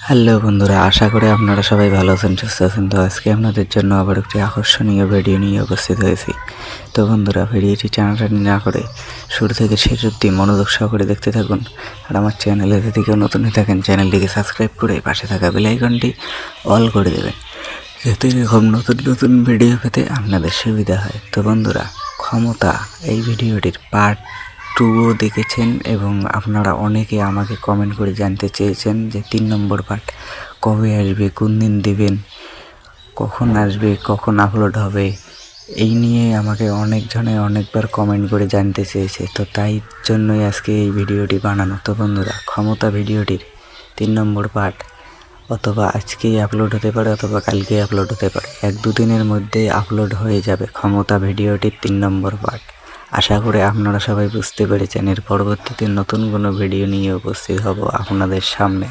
Hello বন্ধুরা, আশা করি আপনারা সবাই ভালো আছেন, সুস্থ আছেন। তো আজকে আপনাদের জন্য আবার একটি আকর্ষণীয় ভিডিও নিয়ে উপস্থিত হয়েছি। তো বন্ধুরা, ভিডিওটি টানাটানি না করে শুরু থেকে শেষ অবধি মনোযোগ সহকারে দেখতে থাকুন। আর আমার চ্যানেলে যদি কেউ নতুন হয়ে থাকেন, চ্যানেলটিকে সাবস্ক্রাইব করে পাশে থাকা বেল আইকনটি অল করে দেবেন, যাতে এরকম নতুন নতুন ভিডিও পেতে আপনাদের সুবিধা হয়। তো বন্ধুরা, ক্ষমতা এই ভিডিওটির পার্ট 2ও দেখেছেন এবং আপনারা অনেকে আমাকে কমেন্ট করে জানতে চেয়েছেন যে 3 নম্বর পার্ট কবে আসবে, কোন দিন দিবেন, কখন আসবে, কখন আপলোড হবে। এই নিয়ে আমাকে অনেকজনে অনেকবার কমেন্ট করে জানতে চেয়েছে। তো তাই জন্যই আজকে এই ভিডিওটি বানানো। তো বন্ধুরা, ক্ষমতা ভিডিওটির 3 নম্বর পার্ট অথবা আজকেই আপলোড হতে পারে অথবা কালকেই আপলোড হতে পারে, 1-2 দিনের মধ্যেই আপলোড হয়ে যাবে ক্ষমতা ভিডিওটির 3 নম্বর পার্ট। আশা করি আপনারা সবাই বুঝতে পেরেছেন। এর পরবর্তীতে নতুন কোনো ভিডিও নিয়ে উপস্থিত হব আপনাদের সামনে।